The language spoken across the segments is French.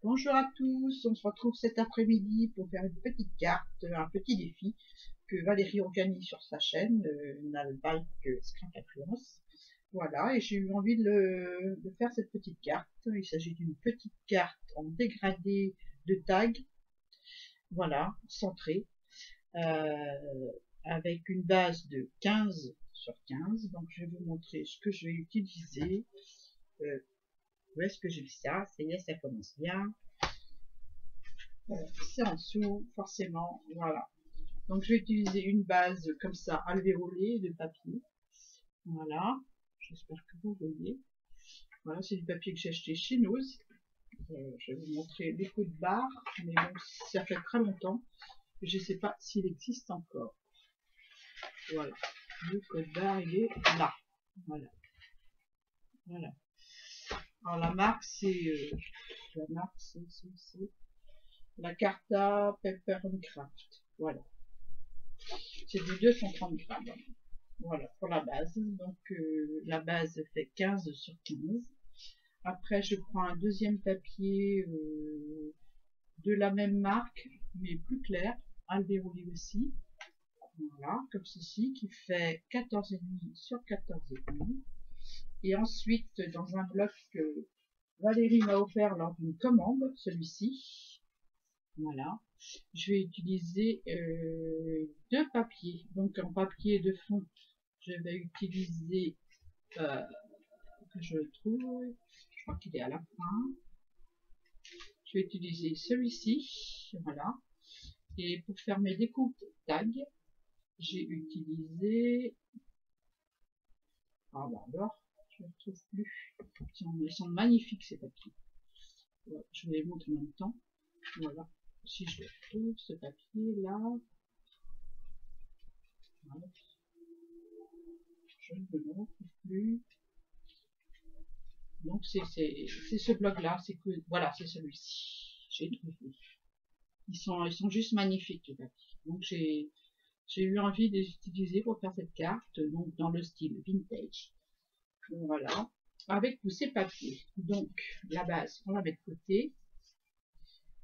Bonjour à tous, on se retrouve cet après-midi pour faire une petite carte, un petit défi que Valérie organise sur sa chaîne, Nalbike Scrap Influence. Voilà, et j'ai eu envie de faire cette petite carte. Il s'agit d'une petite carte en dégradé de tag, voilà, centrée, avec une base de 15 sur 15. Donc je vais vous montrer ce que je vais utiliser. Où est-ce que j'ai mis ça? Ça y est, ça commence bien. C'est en dessous, forcément, voilà. Donc je vais utiliser une base comme ça, alvéolée de papier. Voilà, j'espère que vous voyez. Voilà, c'est du papier que j'ai acheté chez Noz. Je vais vous montrer les coups de barre, mais bon, ça fait très longtemps. Je ne sais pas s'il existe encore. Voilà, le code barre, il est là. Voilà. Voilà. Alors la marque, c'est la Carta Pepper Craft. Voilà. C'est du 230 grammes. Voilà, pour la base. Donc, la base fait 15 sur 15. Après, je prends un deuxième papier de la même marque, mais plus clair, alvéolé aussi. Voilà, comme ceci, qui fait 14,5 sur 14,5. Et ensuite, dans un bloc que Valérie m'a offert lors d'une commande, celui-ci, voilà, je vais utiliser deux papiers. Donc, en papier de fond, je vais utiliser, que je le trouve, je crois qu'il est à la fin. Je vais utiliser celui-ci, voilà. Et pour faire mes découpes tag, j'ai utilisé, ah bah alors, je ne retrouve plus. Ils sont magnifiques ces papiers. Ouais, je vais les montrer en même temps. Voilà. Si je retrouve ce papier là, voilà. Je ne le retrouve plus. Donc c'est ce bloc là, c'est que voilà, c'est celui-ci. J'ai trouvé. Ils sont juste magnifiques les papiers. Donc j'ai eu envie de les utiliser pour faire cette carte, donc dans le style vintage. Voilà, avec tous ces papiers. Donc la base, on la met de côté.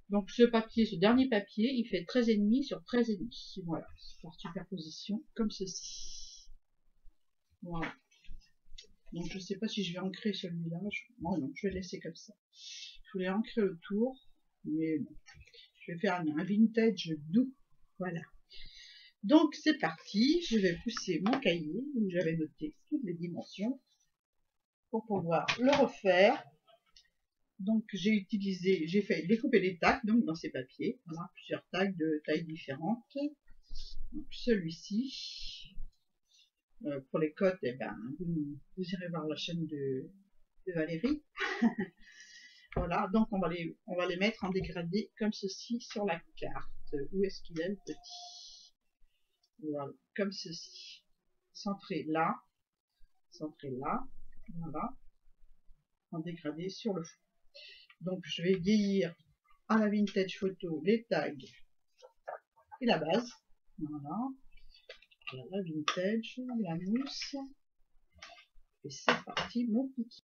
Donc ce papier, ce dernier papier, il fait 13,5 sur 13,5. Voilà, par superposition, comme ceci. Voilà. Donc je ne sais pas si je vais ancrer celui-là. Oh non, je vais laisser comme ça. Je voulais ancrer autour, mais bon. Je vais faire un vintage doux. Voilà. Donc c'est parti, je vais pousser mon cahier où j'avais noté toutes les dimensions pour pouvoir le refaire. Donc j'ai fait découper les tags donc dans ces papiers. Voilà, plusieurs tags de tailles différentes. Donc celui-ci, pour les cotes, eh ben, vous irez voir la chaîne de Valérie. Voilà, donc on va les mettre en dégradé comme ceci sur la carte. Où est-ce qu'il est le petit? Voilà, comme ceci. Centré là, voilà, en dégradé sur le fond. Donc je vais vieillir à la vintage photo les tags et la base. Voilà, la vintage, la mousse. Et c'est parti mon petit.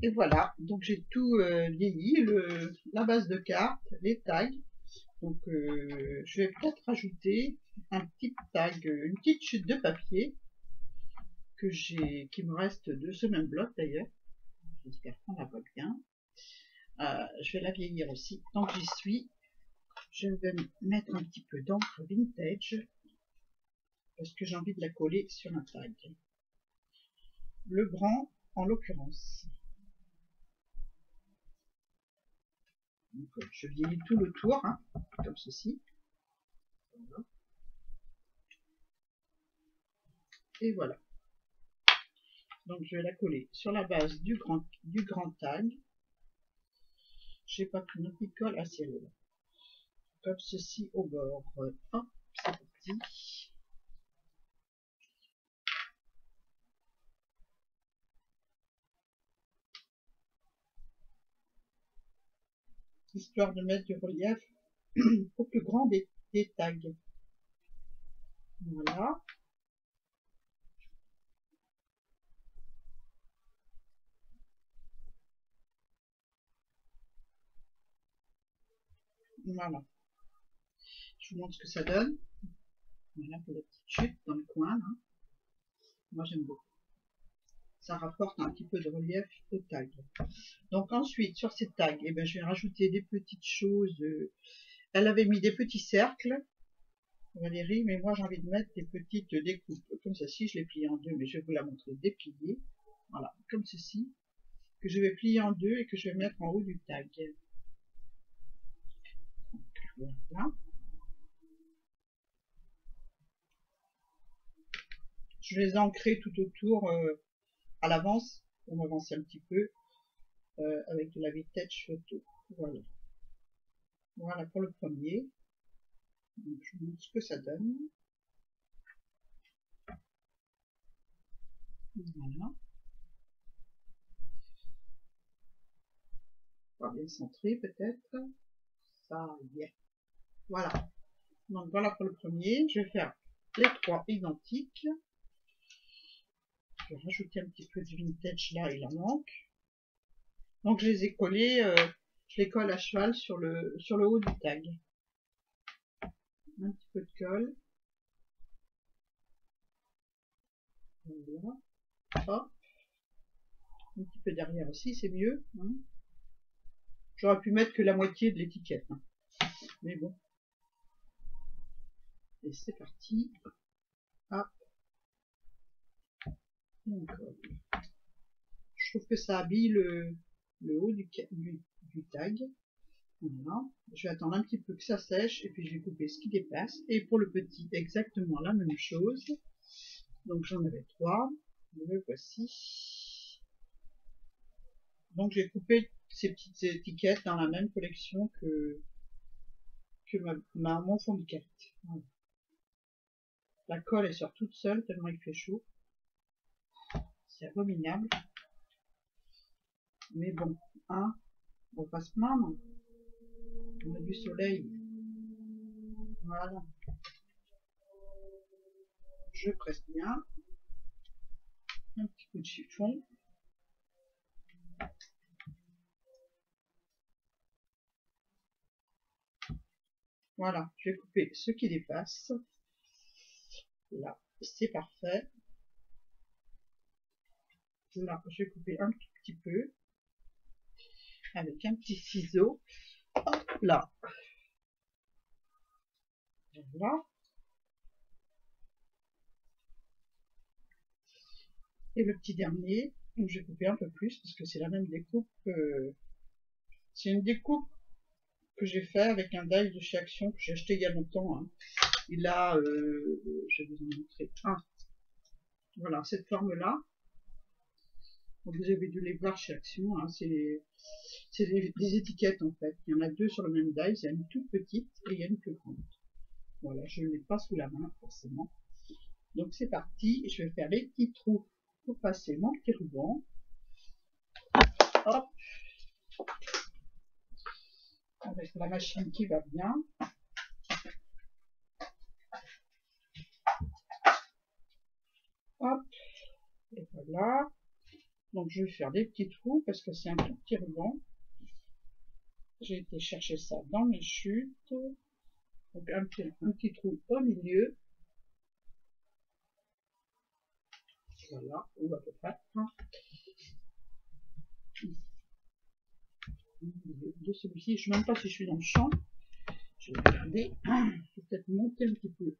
Et voilà, donc j'ai tout vieilli, la base de carte, les tags. Donc je vais peut-être rajouter un petit tag, une petite chute de papier qui me reste de ce même bloc d'ailleurs. J'espère qu'on la voit bien. Je vais la vieillir aussi. Tant que j'y suis, je vais mettre un petit peu d'encre vintage parce que j'ai envie de la coller sur un tag. Le blanc en l'occurrence. Donc, je vieillis tout le tour, hein, comme ceci. Voilà. Et voilà. Donc je vais la coller sur la base du grand tag. J'ai pas pris notre colle à serrer là. Comme ceci au bord. Hop, c'est parti. histoire de mettre du relief au plus grand des tags. Voilà. Voilà. Je vous montre ce que ça donne. Voilà pour la petite chute dans le coin là. Moi j'aime beaucoup. Ça rapporte un petit peu de relief au tag. Donc ensuite sur ces tags, eh ben, je vais rajouter des petites choses. Elle avait mis des petits cercles, Valérie, mais moi j'ai envie de mettre des petites découpes. Comme ceci, je l'ai plié en deux, mais je vais vous la montrer dépliée. Voilà, comme ceci, que je vais plier en deux et que je vais mettre en haut du tag. Voilà. Je les ai ancrés tout autour à l'avance, pour m'avancer un petit peu, avec de la vintage photo. Voilà. Voilà pour le premier. Donc, je vous montre ce que ça donne. Voilà. Pas bien centré peut-être. Ça y est. Voilà. Donc voilà pour le premier. Je vais faire les trois identiques. Je vais rajouter un petit peu de vintage là, il en manque. Donc je les ai collés, je les colle à cheval sur le haut du tag. Un petit peu de colle. Voilà. Hop. Un petit peu derrière aussi, c'est mieux. Hein. J'aurais pu mettre que la moitié de l'étiquette. Hein. Mais bon. Et c'est parti. Hop. Et on colle. Je trouve que ça habille le haut du tag. Voilà. Je vais attendre un petit peu que ça sèche et puis je vais couper ce qui dépasse. Et pour le petit, exactement la même chose. Donc j'en avais trois. Le voici. Donc j'ai coupé ces petites étiquettes dans la même collection que mon fond de carte. Voilà. La colle elle sort toute seule tellement il fait chaud. C'est abominable. Mais bon, hein, on va pas se plaindre. On a du soleil. Voilà. Je presse bien. Un petit coup de chiffon. Voilà, je vais couper ce qui dépasse. Là, c'est parfait. Là, je vais couper un tout petit peu avec un petit ciseau. Hop là. Voilà. Et le petit dernier, donc je vais couper un peu plus parce que c'est la même découpe. C'est une découpe que j'ai fait avec un die de chez Action que j'ai acheté il y a longtemps. Hein. Il a, je vais vous en montrer un. Voilà, cette forme-là. Donc vous avez dû les voir chez Action. Hein. C'est des étiquettes en fait. Il y en a deux sur le même die. Il y a une toute petite et il y a une plus grande. Voilà, je ne l'ai pas sous la main forcément. Donc c'est parti. Je vais faire les petits trous pour passer mon petit ruban. Hop. Avec la machine qui va bien. Hop. Et voilà. Donc je vais faire des petits trous parce que c'est un tout petit ruban. J'ai été chercher ça dans mes chutes. Donc un petit trou au milieu. Voilà, ou à peu près. De celui-ci, je ne sais même pas si je suis dans le champ. Je vais regarder. Je vais peut-être monter un petit peu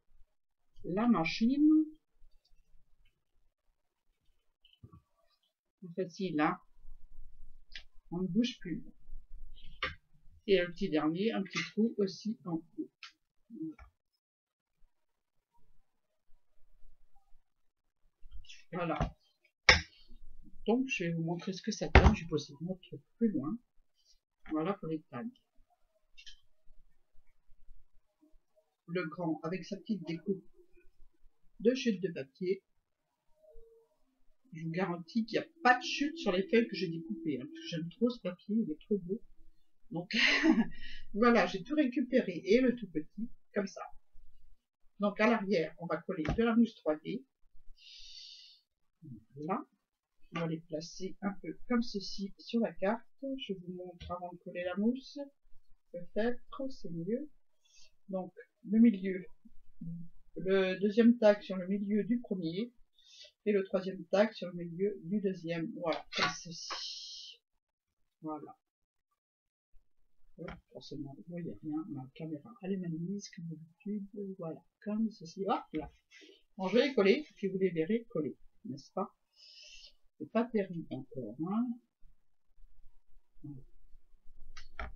la machine. En fait, si là, on ne bouge plus. Et le petit dernier, un petit trou aussi en haut. Voilà. Donc, je vais vous montrer ce que ça donne. Je vais poser mon truc plus loin. Voilà pour les tags. Le grand avec sa petite découpe de chute de papier. Je vous garantis qu'il n'y a pas de chute sur les feuilles que j'ai découpées. Hein, parce que j'aime trop ce papier, il est trop beau. Donc, voilà, j'ai tout récupéré, et le tout petit, comme ça. Donc, à l'arrière, on va coller de la mousse 3D. Voilà. On va les placer un peu comme ceci sur la carte. Je vous montre avant de coller la mousse. Peut-être, c'est mieux. Donc, le milieu, le deuxième tag sur le milieu du premier, et le troisième tag sur le milieu du deuxième. Voilà, comme ceci. Voilà. Forcément, vous voyez rien, ma caméra elle est mise comme d'habitude. Voilà, comme ceci. Hop là. Bon, je vais les coller, puis vous les verrez coller, n'est-ce pas? C'est pas terrible encore, hein. Voilà.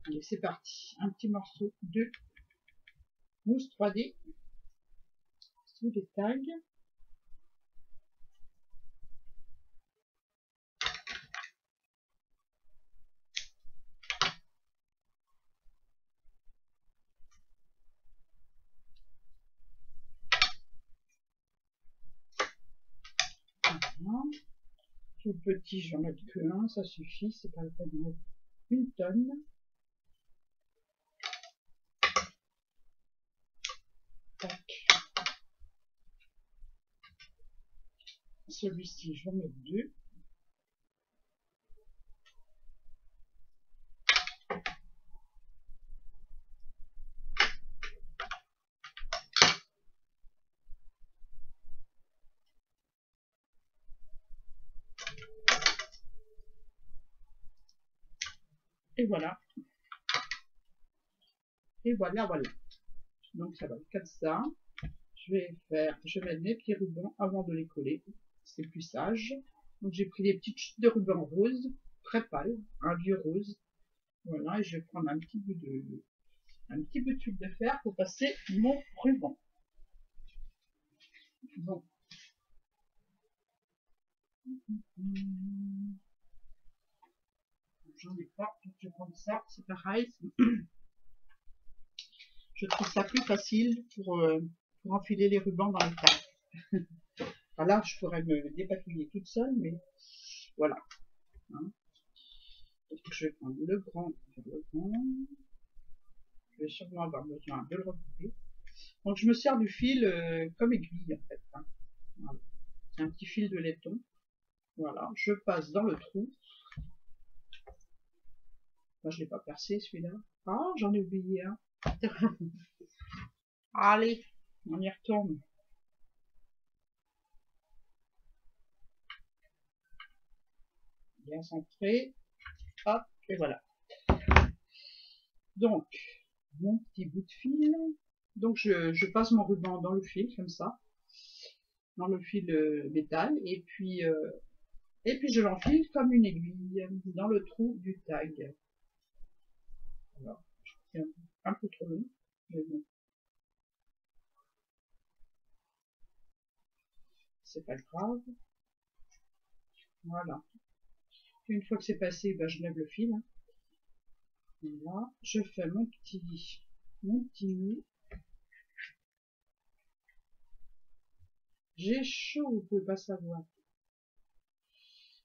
Allez, c'est parti. Un petit morceau de mousse 3D sous les tags. Voilà. Tout petit, je vais en mettre que un, ça suffit, c'est pas la peine de mettre une tonne. Tac. Celui-ci, je vais en mettre deux. Et voilà. Et voilà, voilà. Donc ça va être comme ça. Je vais mettre mes petits rubans avant de les coller. C'est plus sage. Donc j'ai pris des petites chutes de ruban rose, très pâle, un vieux rose. Voilà, et je vais prendre un petit bout de tube de fer pour passer mon ruban. Bon. J'en ai pas, donc je vais prendre ça, c'est pareil. Je trouve ça plus facile pour enfiler les rubans dans les tailles. Voilà, je pourrais me dépatouiller toute seule, mais voilà. Hein. Donc je vais prendre le grand. Je vais sûrement avoir besoin de le recouper. Donc je me sers du fil comme aiguille en fait. Hein. Voilà. C'est un petit fil de laiton. Voilà, je passe dans le trou. Moi, je l'ai pas percé celui-là. Ah, j'en ai oublié un. Allez, on y retourne. Bien centré. Hop, et voilà. Donc, mon petit bout de fil. Donc, je passe mon ruban dans le fil, comme ça. Dans le fil métal. Et puis je l'enfile comme une aiguille dans le trou du tag. Voilà. C'est un peu trop long, mais bon. C'est pas grave. Voilà. Une fois que c'est passé, ben, je lève le fil. Voilà. Je fais mon petit nœud. J'ai chaud, vous pouvez pas savoir.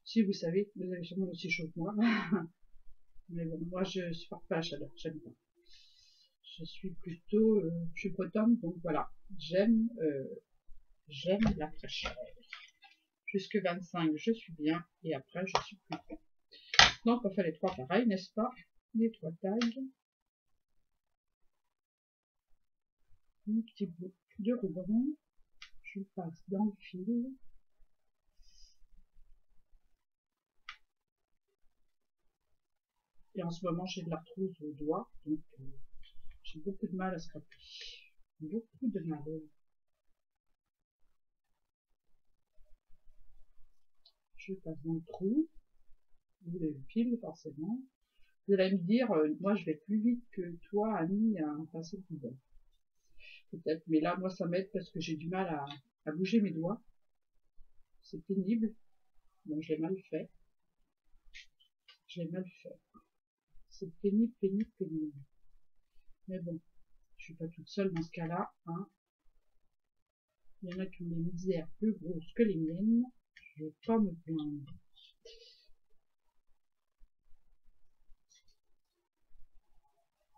Si vous savez, vous avez sûrement aussi chaud que moi. Mais bon, moi je supporte pas la chaleur, j'aime pas. Je suis plutôt, je suis bretonne, donc voilà. J'aime la fraîcheur. Jusque 25, je suis bien, et après je suis plus bien. Donc on fait les trois pareils, n'est-ce pas? Les trois tags. Un petit bout de ruban. Je passe dans le fil. Et en ce moment, j'ai de l'arthrose au doigt, donc j'ai beaucoup de mal à scraper. Beaucoup de mal. Je passe dans le trou. Vous avez le fil, forcément. Vous allez me dire, moi je vais plus vite que toi, Annie, à passer le ruban. Peut-être, mais là, moi ça m'aide parce que j'ai du mal à bouger mes doigts. C'est pénible. Bon, je l'ai mal fait. C'est pénible, pénible, pénible. Mais bon, je suis pas toute seule dans ce cas-là. Hein. Il y en a qui ont des misères plus grosses que les miennes. Je vais pas me plaindre.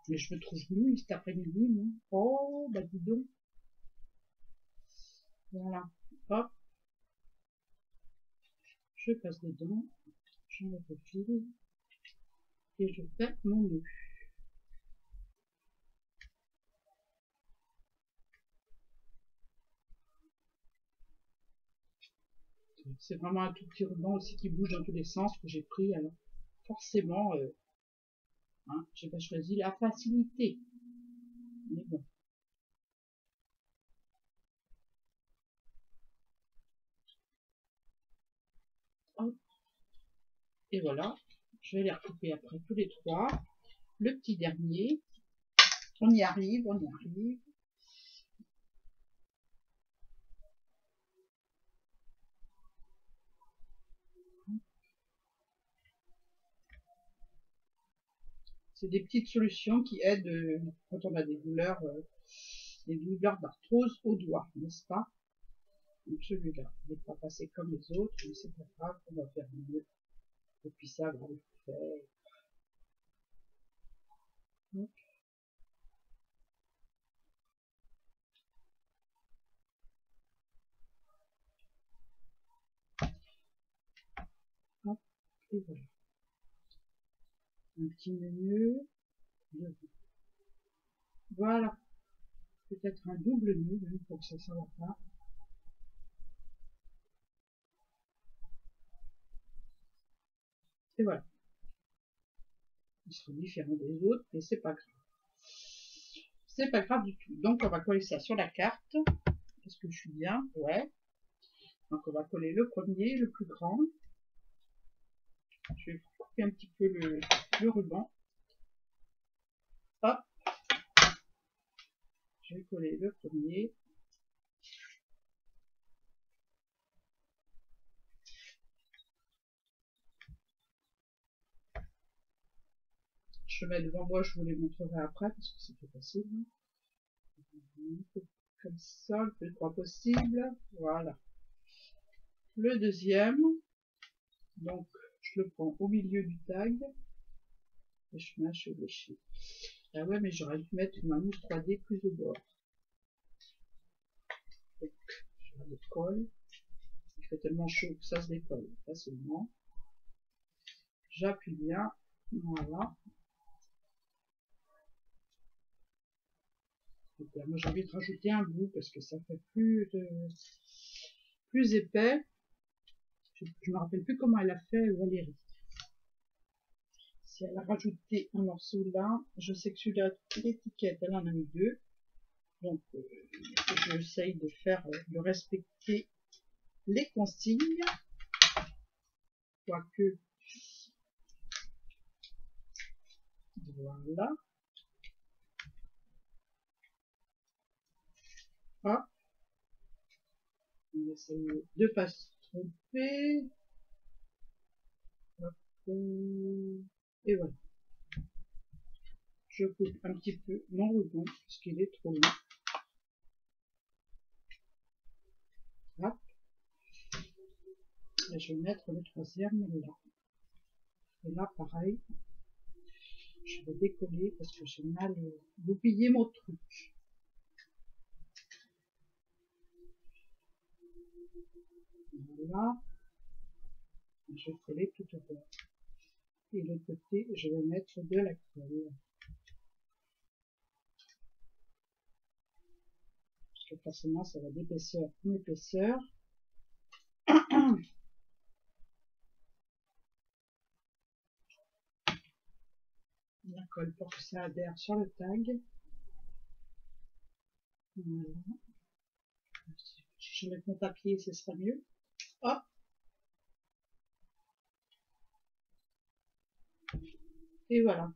Mais je me trouve nulle cet après-midi, moi. Oh, bah dis donc. Voilà. Hop. Je passe dedans. J'enlève le fil. Et je fais mon nœud. C'est vraiment un tout petit ruban aussi qui bouge dans tous les sens que j'ai pris. Alors forcément, hein, j'ai pas choisi la facilité. Mais bon. Hop. Et voilà. Je vais les recouper après tous les trois. Le petit dernier. On y arrive, on y arrive. C'est des petites solutions qui aident quand on a des douleurs d'arthrose au doigt, n'est-ce pas? Donc celui-là, il n'est pas passé comme les autres, mais c'est pas grave, on va faire mieux. Et puis ça va le faire. Donc, hop, et voilà. Un petit nœud. Voilà. Peut-être un double nœud, même pour que ça ne va pas. Et voilà. Il sera différent des autres, mais c'est pas grave. C'est pas grave du tout. Donc on va coller ça sur la carte. Est-ce que je suis bien? Ouais. Donc on va coller le premier, le plus grand. Je vais couper un petit peu le ruban. Hop. Je vais coller le premier. Je mets devant moi, je vous les montrerai après parce que c'est plus facile. Comme ça, le plus droit possible. Voilà. Le deuxième. Donc, je le prends au milieu du tag. Et je mets un chevauché. Ah ouais, mais j'aurais dû mettre ma mousse 3D plus au bord. Donc, je la décolle. Il fait tellement chaud que ça se décolle facilement. J'appuie bien. Voilà. Et là, moi, j'ai envie de rajouter un bout parce que ça fait plus épais. Je me rappelle plus comment elle a fait Valérie. Si elle a rajouté un morceau là, je sais que celui-là, l'étiquette, elle en a mis deux. Donc, j'essaye de faire, de respecter les consignes. Quoique, voilà. Hop. On va essayer de ne pas se tromper. Hop. Et voilà. Je coupe un petit peu mon ruban parce qu'il est trop long. Hop. Et je vais mettre le troisième là. Et là, pareil, je vais décoller parce que j'ai mal goupillé mon truc. Voilà. Je vais coller tout au bord. Et de l'autre côté, je vais mettre de la colle. Parce que forcément, ça va d'épaisseur en épaisseur. La colle pour que ça adhère sur le tag. Voilà. Si je mets mon papier, ce sera mieux. Hop. Et voilà.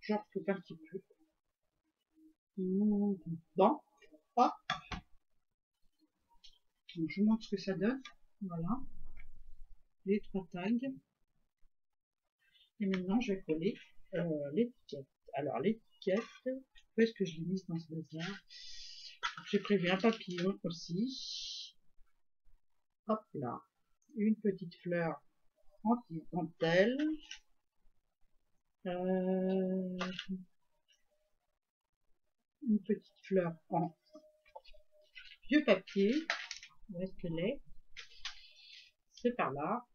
Je recoupe un petit peu. Bon. Hop. Donc, je vous montre ce que ça donne. Voilà. Les trois tags. Et maintenant, je vais coller l'étiquette. Alors, l'étiquette, où est-ce que je l'ai mise dans ce bazar? J'ai prévu un papillon aussi. Hop là. Une petite fleur anti-dentelle. Une petite fleur en vieux papier. Où est-ce qu'elle est? C'est par là.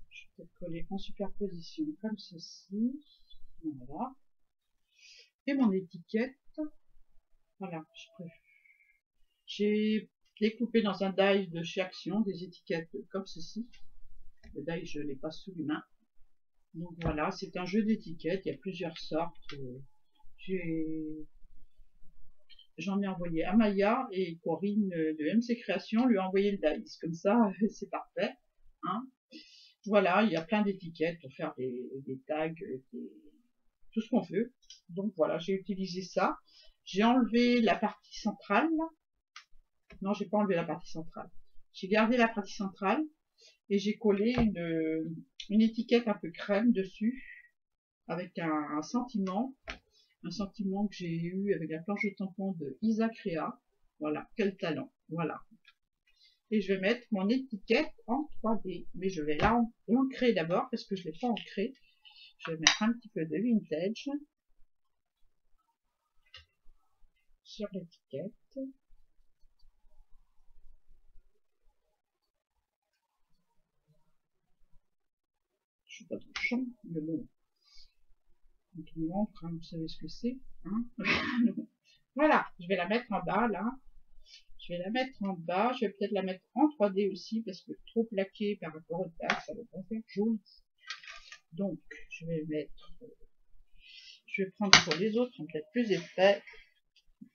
Je vais peut-être coller en superposition comme ceci. Voilà. Et mon étiquette. Voilà. J'ai découpé dans un die de chez Action des étiquettes comme ceci. Le die, je l'ai pas sous les mains. Donc voilà, c'est un jeu d'étiquettes. Il y a plusieurs sortes. J'en ai envoyé à Maya et Corinne de MC Création lui a envoyé le dice. Comme ça, c'est parfait. Hein. Voilà, il y a plein d'étiquettes pour faire des tags, tout ce qu'on veut. Donc voilà, j'ai utilisé ça. J'ai enlevé la partie centrale. Non, j'ai pas enlevé la partie centrale. J'ai gardé la partie centrale et j'ai collé une étiquette un peu crème dessus avec un sentiment que j'ai eu avec la planche de tampon de Isa Créa. Voilà, quel talent. Voilà. Et je vais mettre mon étiquette en 3D. Mais je vais l'ancrer d'abord parce que je ne l'ai pas ancré. Je vais mettre un petit peu de vintage sur l'étiquette. Je suis pas trop chiant, mais bon. Quand on encre, hein, vous savez ce que c'est. Hein. Voilà, je vais la mettre en bas là. Je vais la mettre en bas. Je vais peut-être la mettre en 3D aussi parce que trop plaqué par rapport au tag, ça va pas faire joli. Donc, je vais prendre pour les autres, sont peut-être plus épais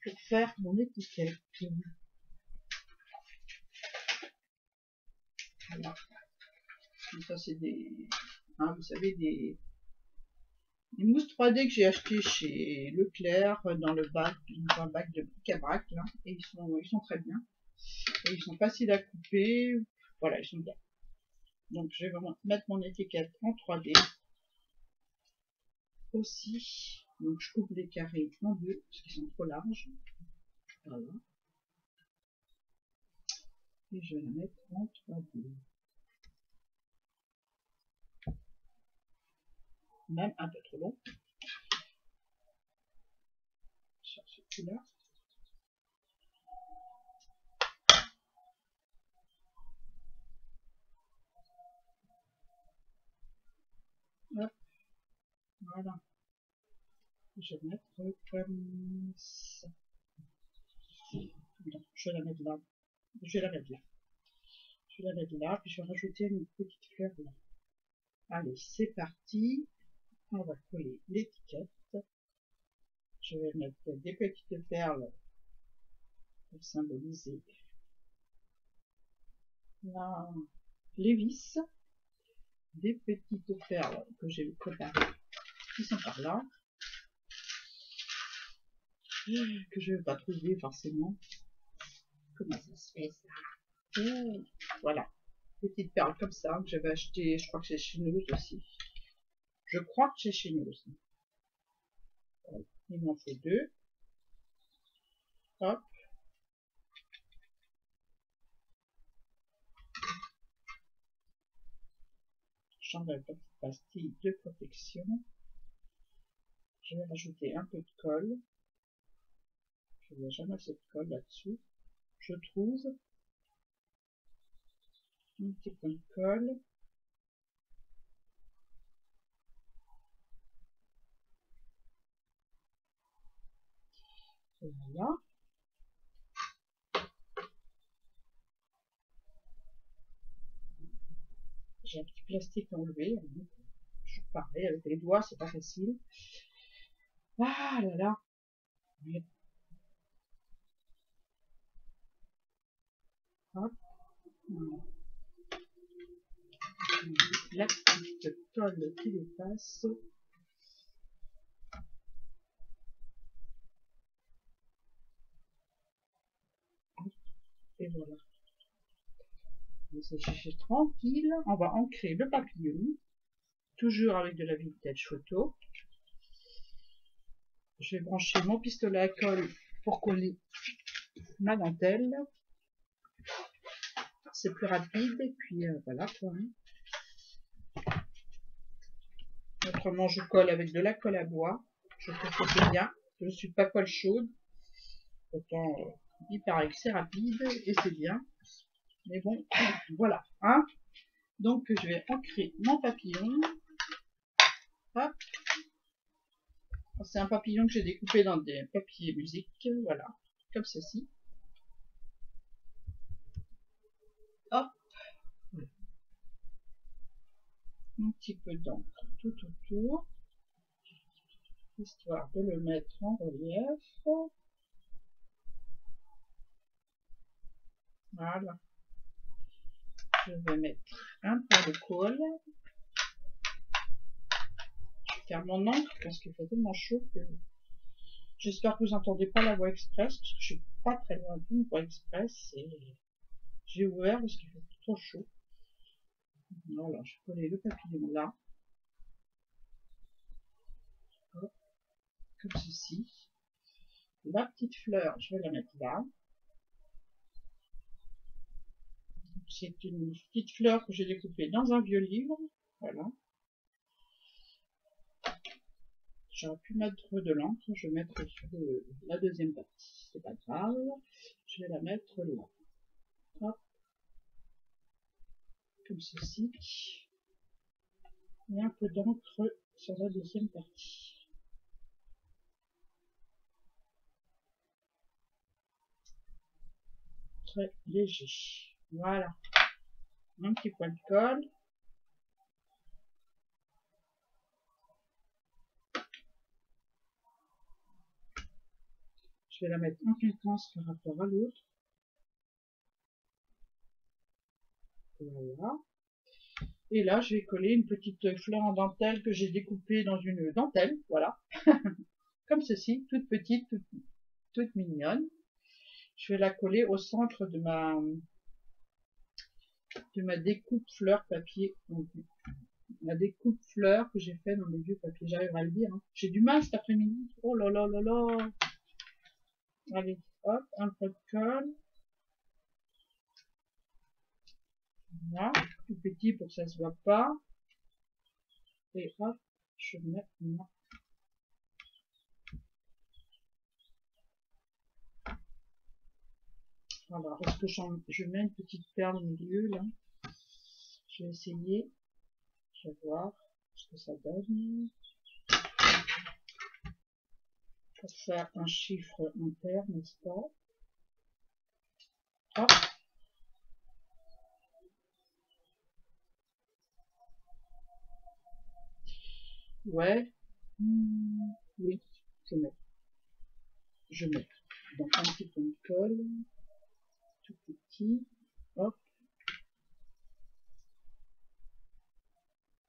pour faire mon étiquette. Voilà. Et ça, c'est hein, vous savez, des mousses 3D que j'ai acheté chez Leclerc dans le bac de bric-à-brac, là. Et ils sont très bien. Et ils sont faciles à couper. Voilà, ils sont bien. Donc, je vais vraiment mettre mon étiquette en 3D aussi. Donc, je coupe les carrés en deux parce qu'ils sont trop larges. Voilà. Et je vais la mettre en 3D. Même un peu trop long. Sur ce coup-là. Hop. Voilà. Je vais mettre comme ça. Non, je vais la mettre là. Je vais la mettre là. Je vais la mettre là, puis je vais rajouter une petite fleur là. Allez, c'est parti. On va coller l'étiquette. Je vais mettre des petites perles pour symboliser les vis. Des petites perles que j'ai préparées qui sont par là. Que je ne vais pas trouver forcément. Comment ça se fait ça? Voilà. Petites perles comme ça que j'avais acheté, je crois que c'est chez nous aussi. Je crois que c'est chez nous aussi. Voilà. Il m'en faut deux. Hop. J'enlève la petite pastille de protection. Je vais rajouter un peu de colle. Je ne vois jamais cette colle là-dessous. Je trouve un petit peu de colle. Voilà. J'ai un petit plastique enlevé. Je parlais avec les doigts, c'est pas facile. Ah là là. Hop. Voilà. La petite colle qui dépasse. Et voilà. C'est tranquille. On va ancrer le papillon. Toujours avec de la vintage photo. Je vais brancher mon pistolet à colle pour coller ma dentelle. c'est plus rapide, et puis voilà quoi. Hein. Autrement, je colle avec de la colle à bois. Je trouve que c'est bien. Je ne suis pas colle chaude. Pourtant, il paraît que c'est rapide et c'est bien. Mais bon, voilà. Hein. Donc, je vais ancrer mon papillon. Hop. C'est un papillon que j'ai découpé dans des papiers musique. Voilà. Comme ceci. Hop. Un petit peu d'encre tout autour. Histoire de le mettre en relief. Voilà. Je vais mettre un peu de colle. Je vais faire mon encre parce qu'il fait tellement chaud que j'espère que vous n'entendez pas la voie express parce que je suis pas très loin d'une voie express et j'ai ouvert parce qu'il fait trop chaud. Voilà, je vais coller le papillon là. Hop, comme ceci. La petite fleur, je vais la mettre là. C'est une petite fleur que j'ai découpée dans un vieux livre. Voilà. J'aurais pu mettre de l'encre, je vais mettre sur la deuxième partie. C'est pas grave. Je vais la mettre là. Hop. Comme ceci. Et un peu d'encre sur la deuxième partie. Très léger. Voilà. Un petit point de colle. Je vais la mettre en quintance par rapport à l'autre. Voilà. Et là, je vais coller une petite fleur en dentelle que j'ai découpée dans une dentelle. Voilà. Comme ceci, toute petite, toute mignonne. Je vais la coller au centre de ma découpe fleur papier. Ma découpe fleur que j'ai fait dans les vieux papiers. J'arriverai à le dire. Hein. J'ai du mal cet après-midi. Oh là là là là. Allez, hop, un peu de colle. Voilà, tout petit pour que ça se voit pas. Et hop, je mets là. Voilà, est-ce que je mets une petite perle au milieu là? Je vais essayer. Je vais voir ce que ça donne. Pour faire un chiffre impair, n'est-ce pas? Hop. Ouais. Oui, je mets. Je mets. Donc un petit peu de colle. Tout petit. Hop.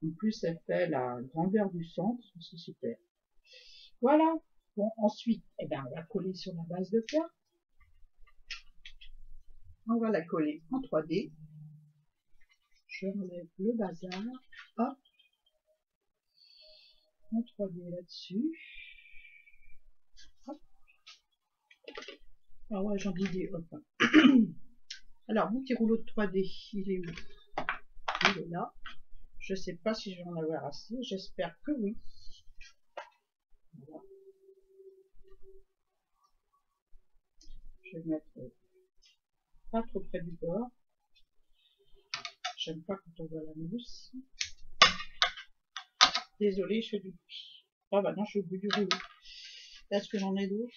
En plus, elle fait la grandeur du centre. C'est super. Voilà. Bon, ensuite, eh ben, on va coller sur la base de carte. On va la coller en 3D. Je relève le bazar. Hop. En 3D là-dessus. Ah ouais, j'en dis des hop. Alors, mon petit rouleau de 3D, il est où? Il est là. Je sais pas si je vais en avoir assez. J'espère que oui. Voilà. Je vais mettre pas trop près du bord. J'aime pas quand on voit la mousse. Désolée, je fais du bruit. Ah bah non, je suis au bout du rouleau. Est-ce que j'en ai d'autres?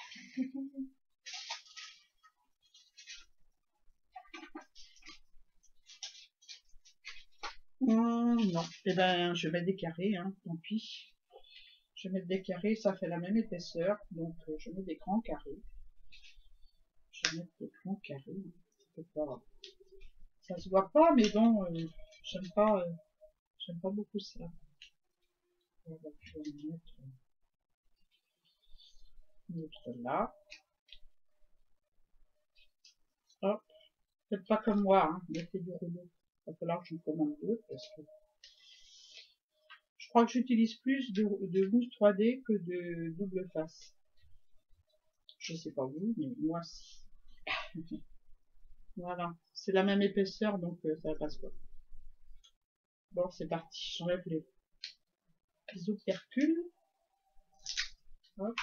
Non. Eh ben, je mets des carrés, hein, tant pis. Je vais mettre des carrés, ça fait la même épaisseur, donc je mets des grands carrés. Je vais mettre des grands carrés. Ça se voit pas, mais bon, j'aime pas beaucoup ça. On va mettre là. Hop. Faites pas comme moi, hein, mettez du rouleau. Il va falloir que je me commande d'autres parce que je crois que j'utilise plus de mousse 3D que de double face. Je sais pas vous, mais moi si. Voilà, c'est la même épaisseur, donc ça passe pas. Bon, c'est parti, j'enlève les opercules. Hop.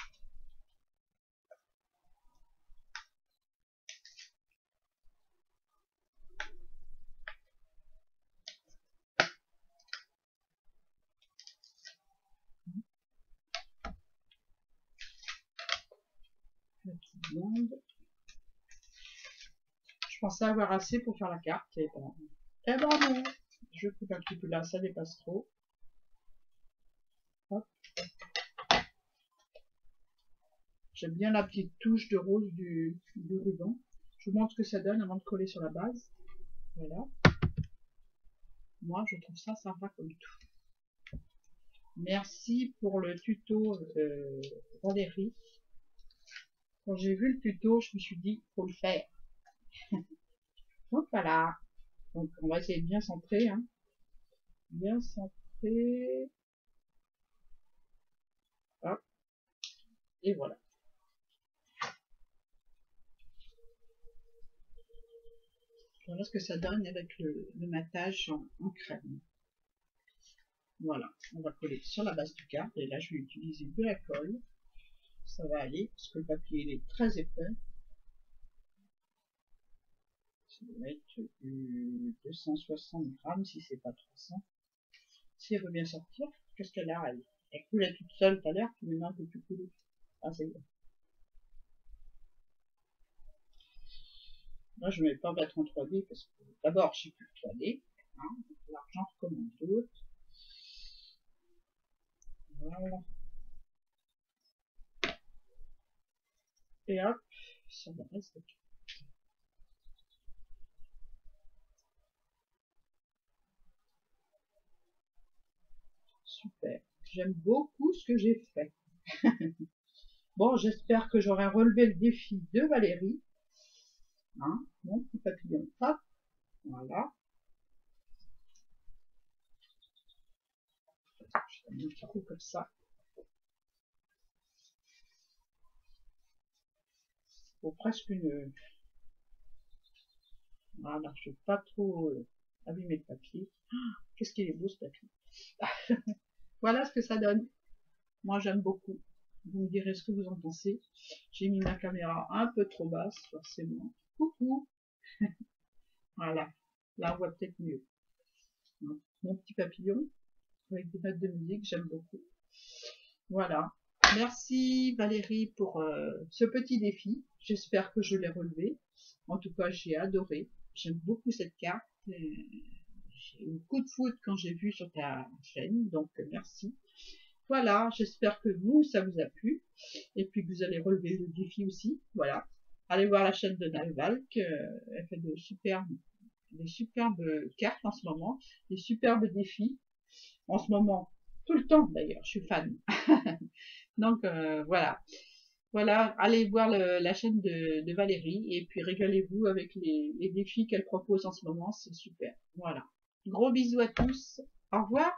La petite bande. Je pensais avoir assez pour faire la carte, et ben, non. Je coupe un petit peu là, ça dépasse trop. Hop. J'aime bien la petite touche de rose du ruban. Je vous montre ce que ça donne avant de coller sur la base. Voilà. Moi, je trouve ça sympa comme tout. Merci pour le tuto, Valérie. Quand j'ai vu le tuto, je me suis dit, faut le faire. Donc voilà. Donc on va essayer de bien centrer, hein. Bien centrer. Hop. Et voilà. Voilà ce que ça donne avec le matage en crème. Voilà, on va coller sur la base du carte. Et là, je vais utiliser de la colle. Ça va aller, parce que le papier il est très épais. Ça va être 260 grammes, si c'est pas 300. Si elle veut bien sortir, qu'est-ce qu'elle a, elle coulait toute seule tout à l'heure, puis maintenant elle peut plus couler. Ah, c'est bien. Moi, je ne vais pas mettre en 3D, parce que d'abord, je n'ai plus le 3D. Hein, l'argent recommande d'autres. Voilà. Et hop, ça va rester. Super. J'aime beaucoup ce que j'ai fait. Bon, j'espère que j'aurai relevé le défi de Valérie. Hein, mon petit papillon. Hop, voilà. Je mets un petit coup comme ça. Pour presque une... Voilà, je ne veux pas trop abîmer le papier. Qu'est-ce qu'il est beau ce papier. Voilà ce que ça donne. Moi, j'aime beaucoup. Vous me direz ce que vous en pensez. J'ai mis ma caméra un peu trop basse, forcément. Coucou. Voilà. Là, on voit peut-être mieux. Mon petit papillon, avec des notes de musique, j'aime beaucoup. Voilà. Merci Valérie pour ce petit défi. J'espère que je l'ai relevé. En tout cas, j'ai adoré. J'aime beaucoup cette carte. J'ai eu un coup de foudre quand j'ai vu sur ta chaîne. Donc, merci. Voilà, j'espère que vous, ça vous a plu. Et puis que vous allez relever le défi aussi. Voilà. Allez voir la chaîne de Nalvalk. Elle fait des superbes cartes en ce moment. Des superbes défis. En ce moment. Tout le temps d'ailleurs. Je suis fan. Donc, voilà. Voilà, allez voir la chaîne de Valérie et puis régalez-vous avec les défis qu'elle propose en ce moment. C'est super. Voilà. Gros bisous à tous. Au revoir.